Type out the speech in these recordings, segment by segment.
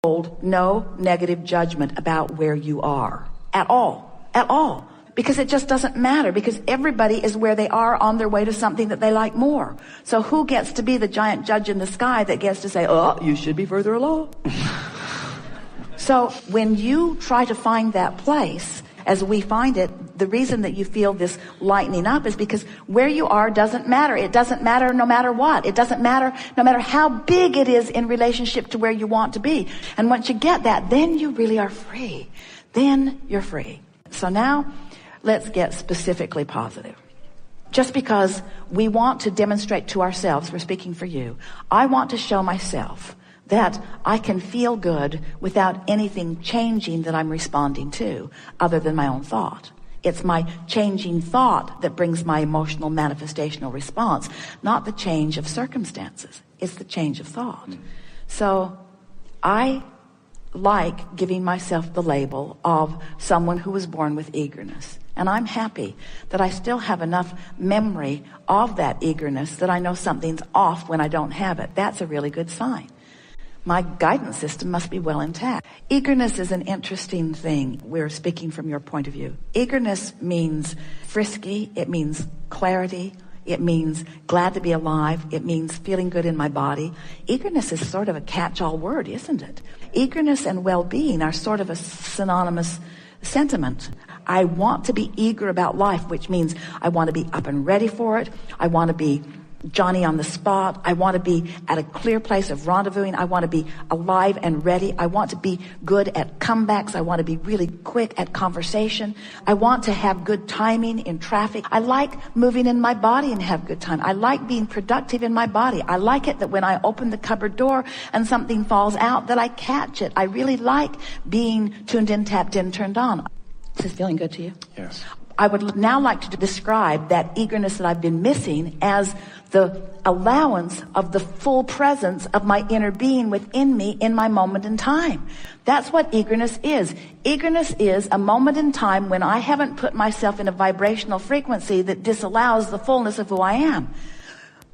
hold no negative judgment about where you are at all. Because it just doesn't matter, because everybody is where they are on their way to something that they like more. So who gets to be the giant judge in the sky that gets to say, oh, you should be further along? So when you try to find that place, as we find it, the reason that you feel this lightening up is because where you are doesn't matter. It doesn't matter no matter what. It doesn't matter no matter how big it is in relationship to where you want to be. And once you get that, then you really are free. Then you're free. So now, let's get specifically positive. Just because we want to demonstrate to ourselves, we're speaking for you, I want to show myself that I can feel good without anything changing that I'm responding to other than my own thought. It's my changing thought that brings my emotional manifestational response, not the change of circumstances. It's the change of thought. So I like giving myself the label of someone who was born with eagerness. And I'm happy that I still have enough memory of that eagerness that I know something's off when I don't have it. That's a really good sign. My guidance system must be well intact. Eagerness is an interesting thing. We're speaking from your point of view. Eagerness means frisky. It means clarity. It means glad to be alive. It means feeling good in my body. Eagerness is sort of a catch-all word, isn't it? Eagerness and well-being are sort of a synonymous sentiment. I want to be eager about life, which means I want to be up and ready for it. I want to be Johnny on the spot. I want to be at a clear place of rendezvousing. I want to be alive and ready. I want to be good at comebacks. I want to be really quick at conversation. I want to have good timing in traffic. I like moving in my body and have good time. I like being productive in my body. I like it that when I open the cupboard door and something falls out, that I catch it. I really like being tuned in, tapped in, turned on. Is this feeling good to you? Yes. I would now like to describe that eagerness that I've been missing as the allowance of the full presence of my inner being within me in my moment in time. That's what eagerness is. Eagerness is a moment in time when I haven't put myself in a vibrational frequency that disallows the fullness of who I am.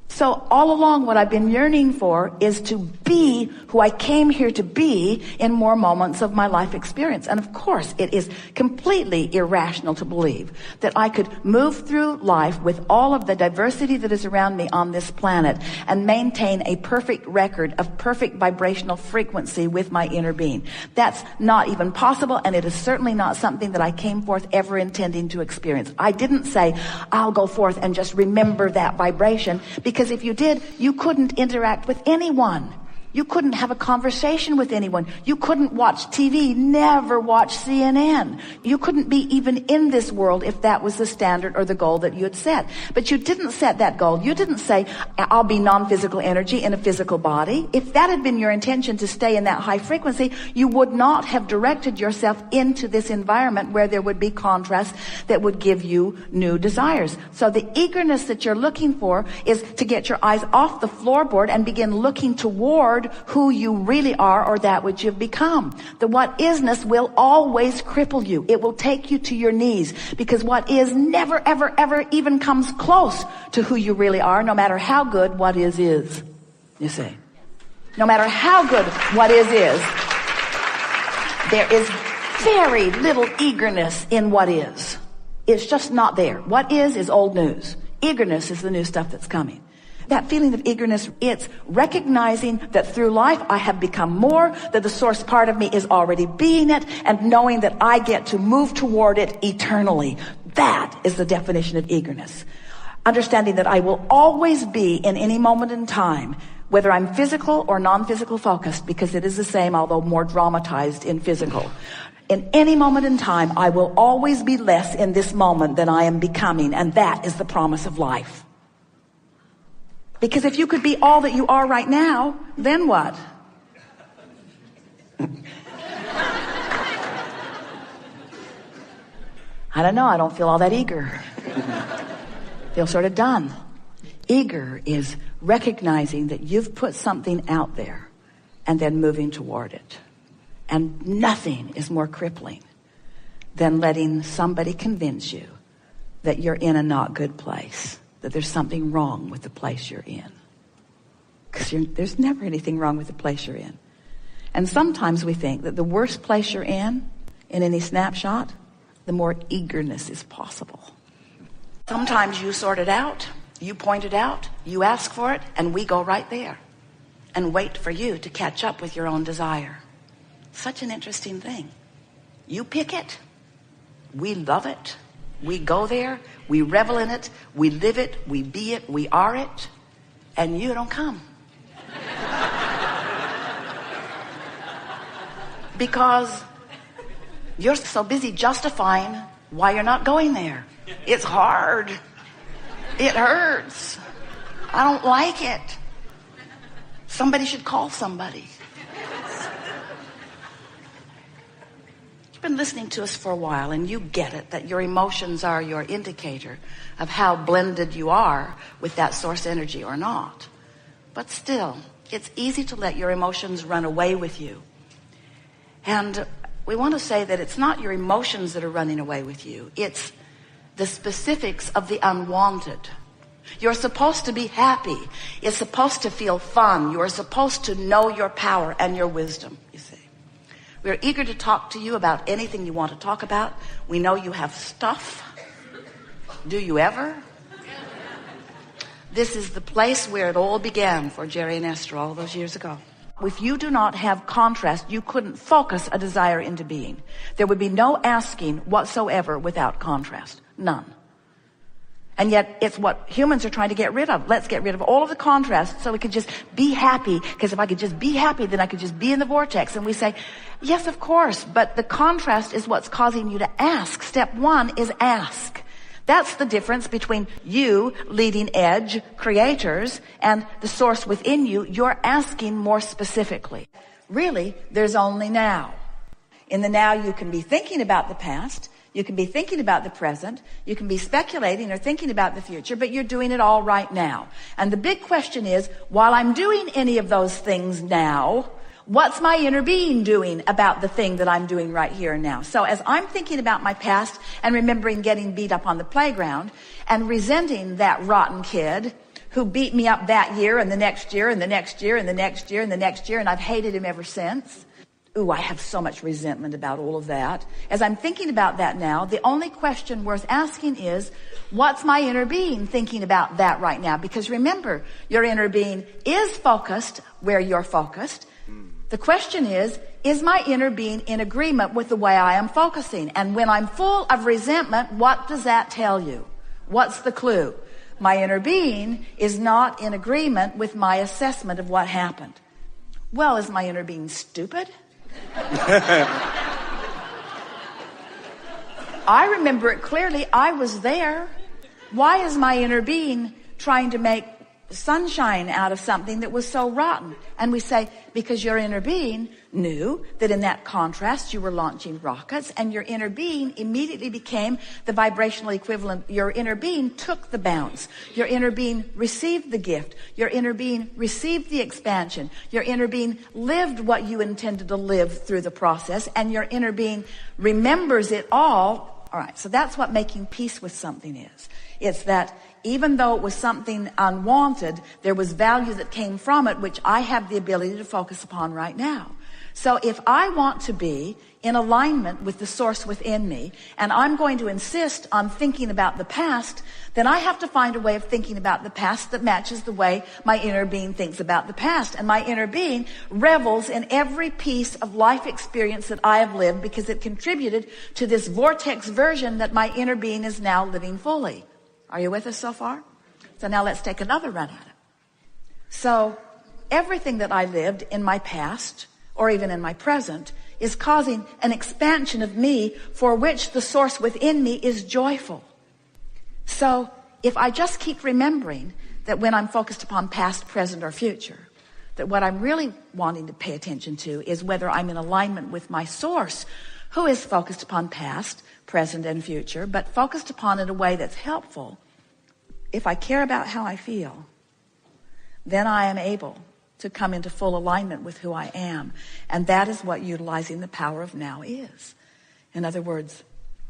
So all along what I've been yearning for is to be who I came here to be in more moments of my life experience. And of course, it is completely irrational to believe that I could move through life with all of the diversity that is around me on this planet and maintain a perfect record of perfect vibrational frequency with my inner being. That's not even possible, and it is certainly not something that I came forth ever intending to experience. I didn't say, I'll go forth and just remember that vibration, because if you did, you couldn't interact with anyone. You couldn't have a conversation with anyone. You couldn't watch TV, never watch CNN. You couldn't be even in this world if that was the standard or the goal that you had set. But you didn't set that goal. You didn't say, I'll be non-physical energy in a physical body. If that had been your intention to stay in that high frequency, you would not have directed yourself into this environment where there would be contrast that would give you new desires. So the eagerness that you're looking for is to get your eyes off the floorboard and begin looking toward who you really are, or that which you've become. The what isness will always cripple you. It will take you to your knees, because what is never, ever, ever even comes close to who you really are, no matter how good what is. You see? No matter how good what is, there is very little eagerness in what is. It's just not there. What is old news. Eagerness is the new stuff that's coming. That feeling of eagerness, it's recognizing that through life I have become more, that the source part of me is already being it, and knowing that I get to move toward it eternally. That is the definition of eagerness. Understanding that I will always be in any moment in time, whether I'm physical or non-physical focused, because it is the same, although more dramatized in physical. In any moment in time, I will always be less in this moment than I am becoming, and that is the promise of life. Because if you could be all that you are right now, then what? I don't know. I don't feel all that eager. Feel sort of done. Eager is recognizing that you've put something out there and then moving toward it. And nothing is more crippling than letting somebody convince you that you're in a not good place, that there's something wrong with the place you're in. Because there's never anything wrong with the place you're in. And sometimes we think that the worse place you're in any snapshot, the more eagerness is possible. Sometimes you sort it out, you point it out, you ask for it, and we go right there and wait for you to catch up with your own desire. Such an interesting thing. You pick it, we love it, we go there, we revel in it, we live it, we be it, we are it, and you don't come. Because you're so busy justifying why you're not going there. It's hard. It hurts. I don't like it. Somebody should call somebody. You've been listening to us for a while, and you get it, that your emotions are your indicator of how blended you are with that source energy or not. But still, it's easy to let your emotions run away with you. And we want to say that it's not your emotions that are running away with you. It's the specifics of the unwanted. You're supposed to be happy. It's supposed to feel fun. You are supposed to know your power and your wisdom, you see. We're eager to talk to you about anything you want to talk about. We know you have stuff. Do you ever? This is the place where it all began for Jerry and Esther all those years ago. If you do not have contrast, you couldn't focus a desire into being. There would be no asking whatsoever without contrast. None. And yet it's what humans are trying to get rid of. Let's get rid of all of the contrast so we can just be happy. Because if I could just be happy, then I could just be in the vortex. And we say, yes, of course, but the contrast is what's causing you to ask. Step one is ask. That's the difference between you, leading edge creators, and the source within you. You're asking more specifically. Really, there's only now. In the now, you can be thinking about the past. You can be thinking about the present. You can be speculating or thinking about the future, but you're doing it all right now. And the big question is, while I'm doing any of those things now, what's my inner being doing about the thing that I'm doing right here and now? So as I'm thinking about my past and remembering getting beat up on the playground and resenting that rotten kid who beat me up that year and the next year and the next year and the next year and the next year, and I've hated him ever since. Ooh, I have so much resentment about all of that. As I'm thinking about that now, the only question worth asking is, what's my inner being thinking about that right now? Because remember, your inner being is focused where you're focused. The question is my inner being in agreement with the way I am focusing? And when I'm full of resentment, what does that tell you? What's the clue? My inner being is not in agreement with my assessment of what happened. Well, is my inner being stupid? I remember it clearly. I was there. Why is my inner being trying to make sunshine out of something that was so rotten? And we say, because your inner being knew that in that contrast you were launching rockets, and your inner being immediately became the vibrational equivalent. Your inner being took the bounce. Your inner being received the gift. Your inner being received the expansion. Your inner being lived what you intended to live through the process, and your inner being remembers it all. All right, so that's what making peace with something is. It's that even though it was something unwanted, there was value that came from it, which I have the ability to focus upon right now. So if I want to be in alignment with the source within me, and I'm going to insist on thinking about the past, then I have to find a way of thinking about the past that matches the way my inner being thinks about the past. And my inner being revels in every piece of life experience that I have lived, because it contributed to this vortex version that my inner being is now living fully. Are you with us so far? So now let's take another run at it. So everything that I lived in my past, or even in my present, is causing an expansion of me for which the source within me is joyful. So if I just keep remembering that when I'm focused upon past, present, or future, that what I'm really wanting to pay attention to is whether I'm in alignment with my source, who is focused upon past, present, and future, but focused upon it in a way that's helpful. If I care about how I feel, then I am able to come into full alignment with who I am. And that is what utilizing the power of now is. In other words,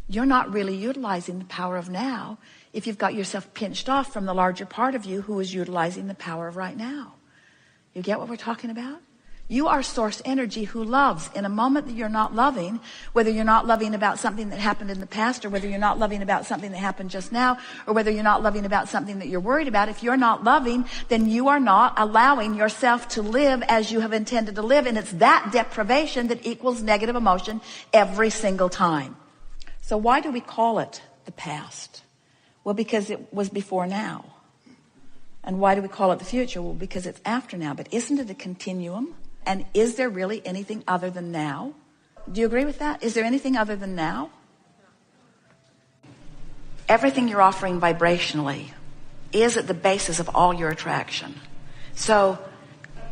you're not really utilizing the power of now if you've got yourself pinched off from the larger part of you who is utilizing the power of right now. You get what we're talking about? You are source energy who loves. In a moment that you're not loving, whether you're not loving about something that happened in the past, or whether you're not loving about something that happened just now, or whether you're not loving about something that you're worried about, if you're not loving, then you are not allowing yourself to live as you have intended to live. And it's that deprivation that equals negative emotion every single time. So why do we call it the past? Well, because it was before now. And why do we call it the future? Well, because it's after now. But isn't it a continuum? And is there really anything other than now? Do you agree with that? Is there anything other than now? Everything you're offering vibrationally is at the basis of all your attraction. So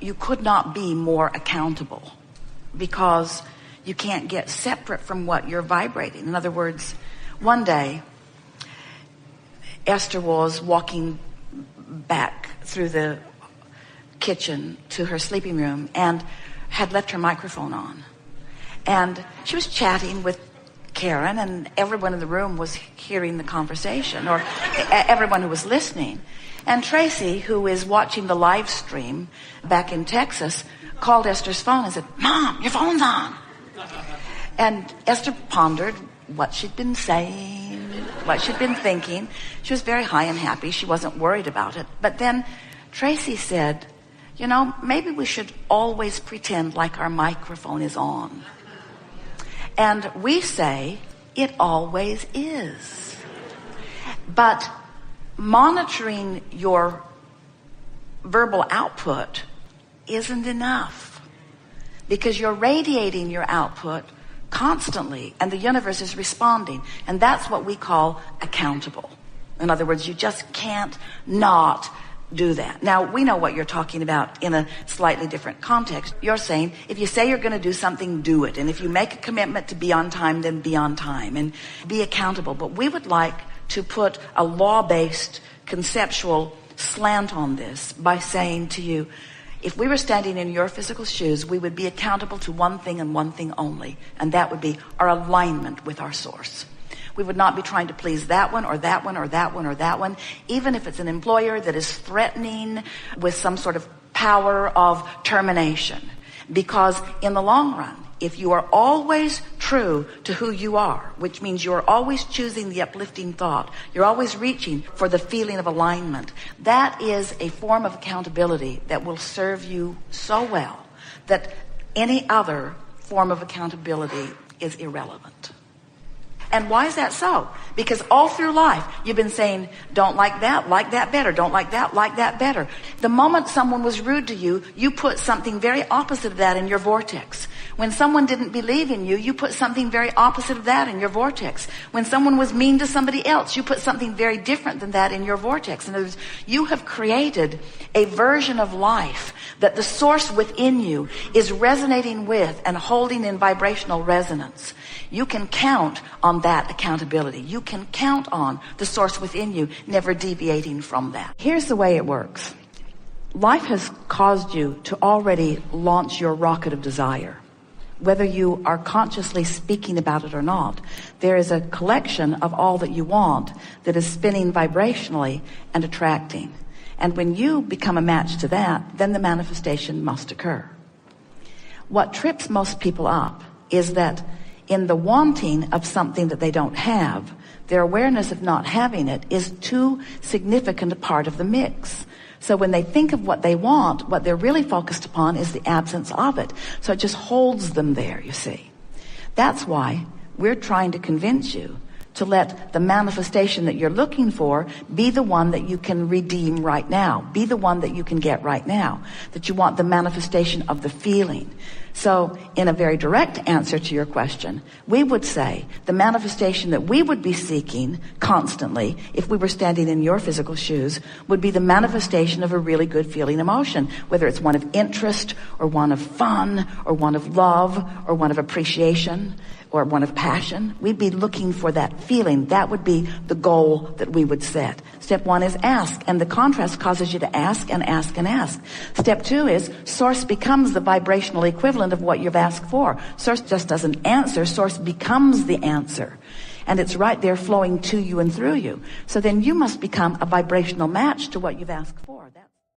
you could not be more accountable, because you can't get separate from what you're vibrating. In other words, one day, Esther was walking back through the kitchen to her sleeping room and had left her microphone on. And she was chatting with Karen, and everyone in the room was hearing the conversation, or everyone who was listening. And Tracy, who is watching the live stream back in Texas, called Esther's phone and said, "Mom, your phone's on." And Esther pondered what she'd been saying, what she'd been thinking. She was very high and happy. She wasn't worried about it. But then Tracy said, "You know, maybe we should always pretend like our microphone is on." And we say, it always is. But monitoring your verbal output isn't enough, because you're radiating your output constantly, and the universe is responding. And that's what we call accountable. In other words, you just can't not do that. Now, we know what you're talking about in a slightly different context. You're saying, if you say you're going to do something, do it. And if you make a commitment to be on time, then be on time and be accountable. But we would like to put a law-based conceptual slant on this by saying to you, if we were standing in your physical shoes, we would be accountable to one thing and one thing only, and that would be our alignment with our source. We would not be trying to please that one or that one or that one or that one, even if it's an employer that is threatening with some sort of power of termination. Because in the long run, if you are always true to who you are, which means you're always choosing the uplifting thought, you're always reaching for the feeling of alignment, that is a form of accountability that will serve you so well that any other form of accountability is irrelevant. And why is that so? Because all through life, you've been saying, don't like that better, don't like that better. The moment someone was rude to you, you put something very opposite of that in your vortex. When someone didn't believe in you, you put something very opposite of that in your vortex. When someone was mean to somebody else, you put something very different than that in your vortex. In other words, you have created a version of life that the source within you is resonating with and holding in vibrational resonance. You can count on that accountability. You can count on the source within you never deviating from that. Here's the way it works. Life has caused you to already launch your rocket of desire. Whether you are consciously speaking about it or not, there is a collection of all that you want that is spinning vibrationally and attracting. And when you become a match to that, then the manifestation must occur. What trips most people up is that in the wanting of something that they don't have, their awareness of not having it is too significant a part of the mix. So when they think of what they want, what they're really focused upon is the absence of it. So it just holds them there, you see. That's why we're trying to convince you to let the manifestation that you're looking for be the one that you can redeem right now. Be the one that you can get right now. That you want the manifestation of the feeling. So in a very direct answer to your question, we would say the manifestation that we would be seeking constantly if we were standing in your physical shoes would be the manifestation of a really good feeling emotion, whether it's one of interest or one of fun or one of love or one of appreciation or one of passion. We'd be looking for that feeling. That would be the goal that we would set. Step one is ask, and the contrast causes you to ask and ask and ask. Step two is source becomes the vibrational equivalent of what you've asked for. Source just doesn't answer. Source becomes the answer. And it's right there flowing to you and through you. So then you must become a vibrational match to what you've asked for.